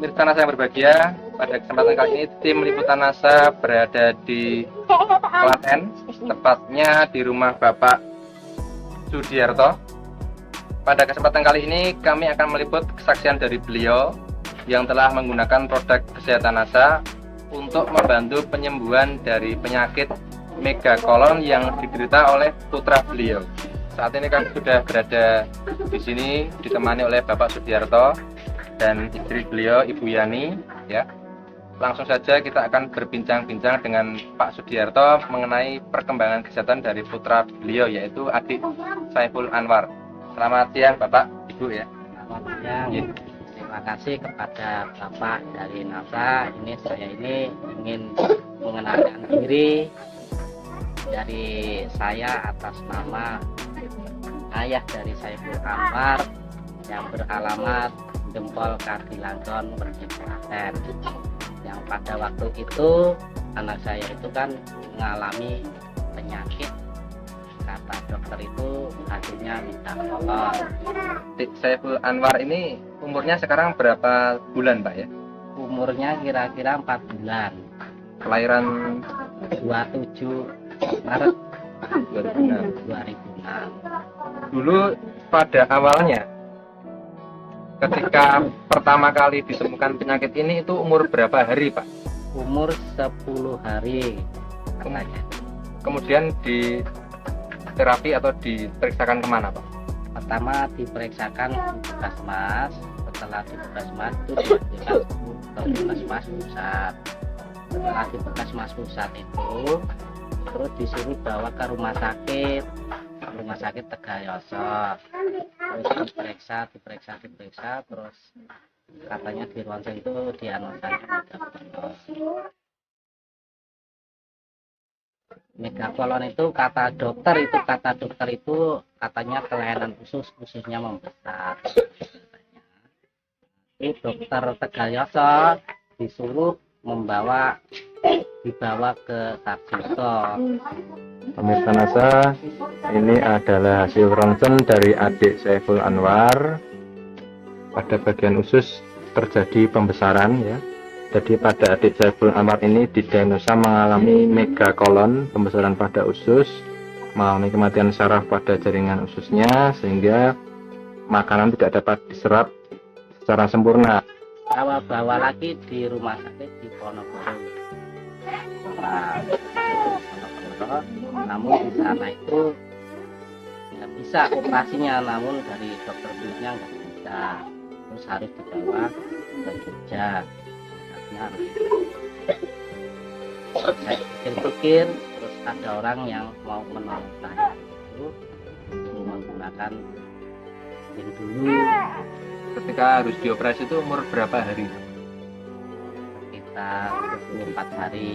Pemirsa NASA yang berbahagia, pada kesempatan kali ini tim liputan NASA berada di Klaten, tepatnya di rumah Bapak Sudiarto. Pada kesempatan kali ini kami akan meliput kesaksian dari beliau yang telah menggunakan produk kesehatan NASA untuk membantu penyembuhan dari penyakit megakolon yang diderita oleh putra beliau. Saat ini kami sudah berada di sini ditemani oleh Bapak Sudiarto dan istri beliau Ibu Yani, ya. Langsung saja kita akan berbincang-bincang dengan Pak Sudiarto mengenai perkembangan kesehatan dari putra beliau, yaitu adik Saiful Anwar. Selamat siang Bapak, Ibu, ya. Selamat siang. Ya. Terima kasih kepada Bapak dari NASA. Saya ingin mengenalkan diri dari saya atas nama ayah dari Saiful Anwar yang beralamat Gempol Kaki Langgon, Klaten. Yang pada waktu itu anak saya itu kan mengalami penyakit, kata dokter itu hasilnya megakolon. Saiful Anwar ini umurnya sekarang berapa bulan, Pak, ya? Umurnya kira-kira 4 bulan. Kelahiran 27 Maret 2006. 2006. Dulu pada awalnya ketika pertama kali ditemukan penyakit ini itu umur berapa hari, Pak? Umur 10 hari katanya. Kemudian di terapi atau diperiksakan kemana, Pak? Pertama diperiksakan di Puskesmas. Setelah di Puskesmas itu dilanjutkan ke Puskesmas pusat. Setelah di Puskesmas pusat itu terus disuruh bawa ke rumah sakit Tegayoso. Terus diperiksa, terus katanya di ronsen itu diagnosa megakolon itu kata dokter itu katanya kelainan ususnya membesar. Ini dokter Tegayoso disuruh dibawa ke Sarjito. Pemirsa NASA, ini adalah hasil ronsen dari adik Saiful Anwar. Pada bagian usus terjadi pembesaran, ya. Jadi pada adik Saiful Anwar ini didiagnosa mengalami megakolon, pembesaran pada usus, mengalami kematian saraf pada jaringan ususnya sehingga makanan tidak dapat diserap secara sempurna. Bawa lagi di rumah sakit di Ponorogo. Namun di sana itu nggak bisa operasinya, namun dari dokter kulitnya nggak bisa, terus harus dibawa ke Jogja. Saya pikir-pikir, terus ada orang yang mau menolong saya itu menggunakan pil dulu. Ketika harus dioperasi itu umur berapa hari? Sekitar 24 hari.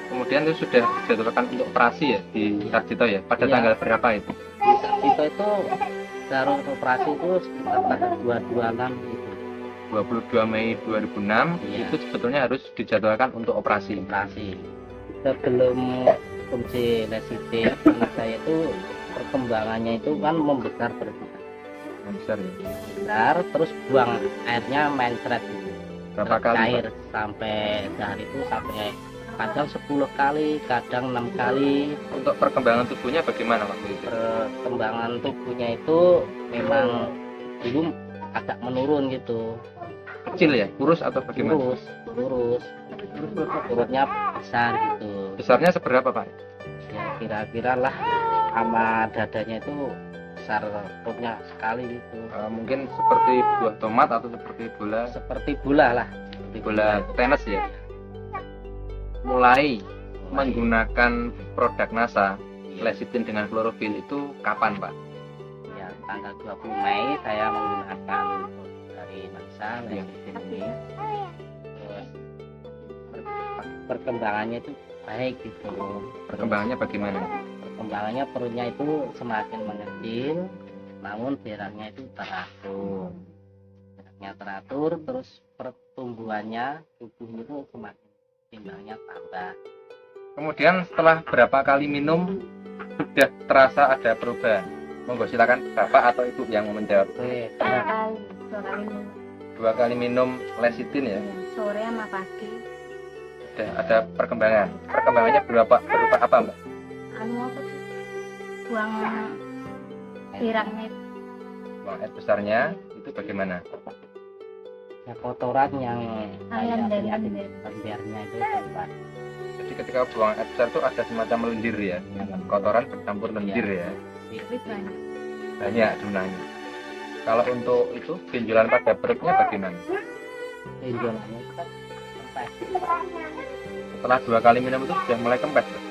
Kemudian itu sudah dijadwalkan untuk operasi, ya, di Sarjito, ya. Pada Iya. tanggal berapa itu? Di Sarjito itu jarum operasi itu sekitar tanggal 226 gitu. 22 Mei 2006. Iya. Itu sebetulnya harus dijadwalkan untuk operasi. Sebelum fungsi lesitif anak saya itu perkembangannya itu kan membesar Besar, ya. besar, terus buang airnya mencret gitu. Berapa kali, Cair Pak? sampai sehari itu sampai kadang 10 kali, kadang 6 kali. Untuk perkembangan tubuhnya bagaimana waktu itu? Perkembangan tubuhnya itu memang dulu agak menurun gitu. Kecil, ya? Kurus atau bagaimana? Lurus. Perutnya besar gitu. Besarnya seberapa, Pak? Ya kira-kira lah sama dadanya itu besar, perutnya sekali gitu. Mungkin seperti buah tomat atau seperti bola Seperti bola lah. bola tenis, ya. Mulai menggunakan produk NASA lecithin dengan klorofil itu kapan, Pak? Ya tanggal 20 Mei saya menggunakan dari NASA Ya. lecithin ini. Terus perkembangannya itu baik gitu. Perkembangannya bagaimana? Perkembangannya perutnya itu semakin mengecil, namun beraknya itu teratur. Terus pertumbuhannya tubuh itu semakin timbangnya tambah. Kemudian setelah berapa kali minum sudah terasa ada perubahan? Monggo silakan Bapak atau Ibu yang menjawab. Oke, 2 kali minum lecithin ya. Sore sama pagi. Ada perkembangan. Perkembangannya berupa apa, Mbak? Anu apa tuh? Buang pirangnya. Buang air besarnya itu bagaimana? Ya, kotoran yang kayak lendir. lendirnya itu keluar. Jadi ketika buang air besar itu ada semacam lendir ya. Kotoran bercampur lendir ya. Tapi banyak. Banyak jumlahnya. Kalau untuk itu benjolan pada perutnya bagaimana? Benjolannya itu kan kempes. Setelah 2 kali minum itu sudah mulai kempes, Mbak.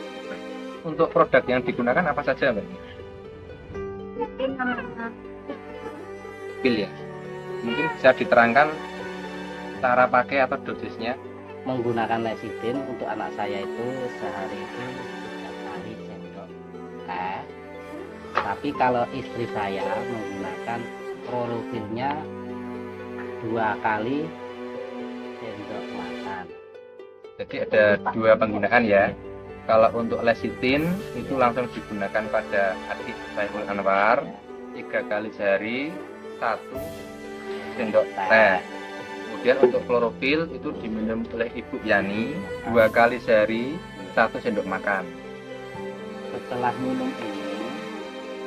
Untuk produk yang digunakan apa saja, Mbak? Mungkin sama Pil ya. Mungkin bisa diterangkan cara pakai atau dosisnya. Menggunakan lecithin untuk anak saya itu sehari itu 3 kali sendok teh. Tapi kalau istri saya menggunakan klorofilnya 2 kali sendok makan. Jadi ada 2 penggunaan ya. Kalau untuk lecithin itu langsung digunakan pada adik Saiful Anwar 3 kali sehari 1 sendok teh. Kemudian untuk klorofil itu diminum oleh Ibu Yani 2 kali sehari 1 sendok makan. Setelah minum ini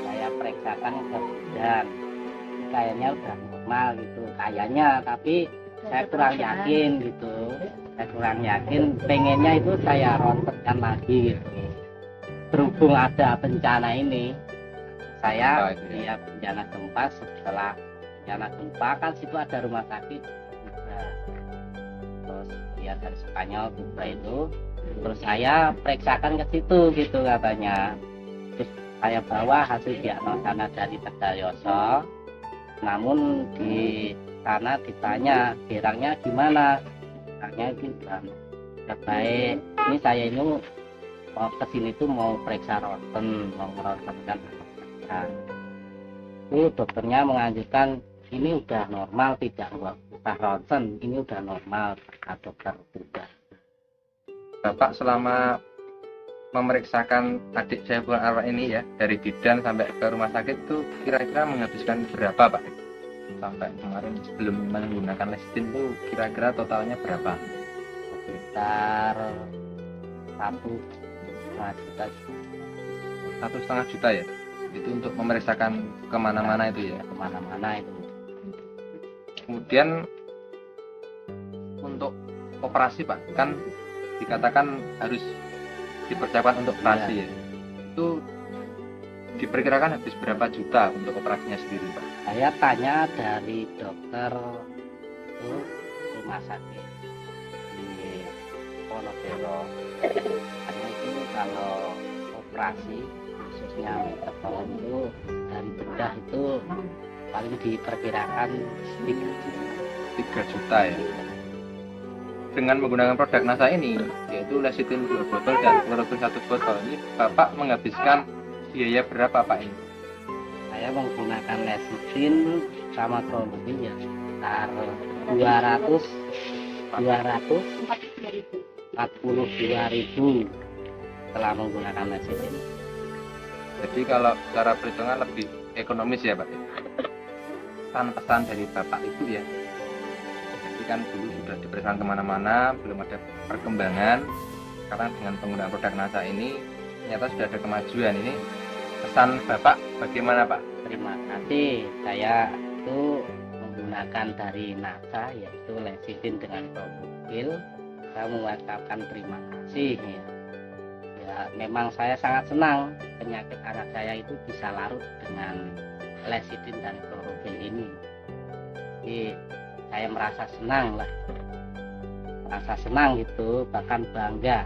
saya periksakan ke bidan, kayaknya udah normal gitu kayaknya, tapi saya kurang yakin gitu. Saya kurang yakin, pengennya itu saya ronsenkan lagi gitu. Berhubung ada bencana ini, saya lihat bencana gempa. Setelah bencana gempa kan situ ada rumah sakit juga. Terus lihat dari Spanyol juga itu, terus saya periksakan ke situ gitu katanya. Terus saya bawa hasil diagnosa dari Tegalyoso, namun di sana ditanya gerangnya gimana, gerangnya itu udah baik. Ini saya ini mau kesini tuh mau periksa ronsen, mau meronsenkan. Itu dokternya menganjurkan ini udah normal, tidak usah ronsen, ini udah normal, kata dokter juga. Bapak selama memeriksakan adik Saiful Anwar ini ya, dari bidan sampai ke rumah sakit itu kira-kira menghabiskan berapa, Pak? Sampai kemarin sebelum menggunakan lecithin itu kira-kira totalnya berapa? Sekitar 1,5 juta. 1,5 juta ya? Itu untuk memeriksakan kemana-mana itu ya? Kemana-mana itu. Kemudian untuk operasi, Pak, kan dikatakan harus dipersiapkan untuk operasi ya. Itu diperkirakan habis berapa juta untuk operasinya sendiri, Pak? Saya tanya dari dokter itu rumah sakit di Ponorogo. Karena itu kalau operasi khususnya megakolon itu dari bedah itu paling diperkirakan 3 juta ya. Dengan menggunakan produk NASA ini, yaitu lecithin 2 botol dan klorofil 1 botol, ini Bapak menghabiskan biaya berapa, Pak ini? saya menggunakan lecithin sama klorofil ya sekitar 242.000 setelah menggunakan lecithin. Jadi kalau secara perhitungan lebih ekonomis ya, Pak. Pesan-pesan dari Bapak itu ya, jadi kan dulu sudah diperiksa kemana-mana, belum ada perkembangan. Sekarang dengan penggunaan produk NASA ini ternyata sudah ada kemajuan. Ini pesan Bapak bagaimana, Pak? Terima kasih, saya itu menggunakan dari NASA yaitu lecithin dengan klorofil. Saya mengucapkan terima kasih ya. Ya, memang saya sangat senang penyakit anak saya itu bisa larut dengan lecithin dan klorofil ini. Jadi saya merasa senang gitu, bahkan bangga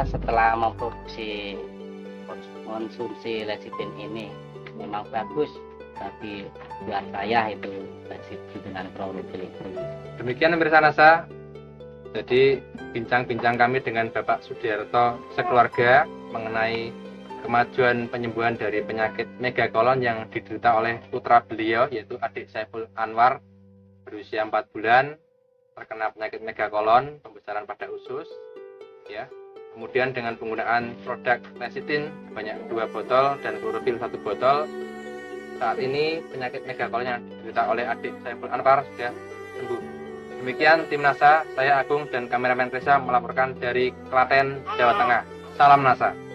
setelah memproduksi konsumsi lecithin ini. Memang bagus bagi buat saya itu lecithin dengan klorofil itu. Demikian pemirsa NASA. Jadi bincang-bincang kami dengan Bapak Sudiarto sekeluarga mengenai kemajuan penyembuhan dari penyakit megakolon yang diderita oleh putra beliau, yaitu adik Saiful Anwar, berusia 4 bulan, terkena penyakit megakolon, pembesaran pada usus ya. Kemudian dengan penggunaan produk lecithin sebanyak 2 botol dan klorofil 1 botol, saat ini penyakit megakolon yang diderita oleh adik Saiful Anwar sudah sembuh. Demikian tim NASA, saya Agung dan kameramen Reza melaporkan dari Klaten, Jawa Tengah. Salam NASA.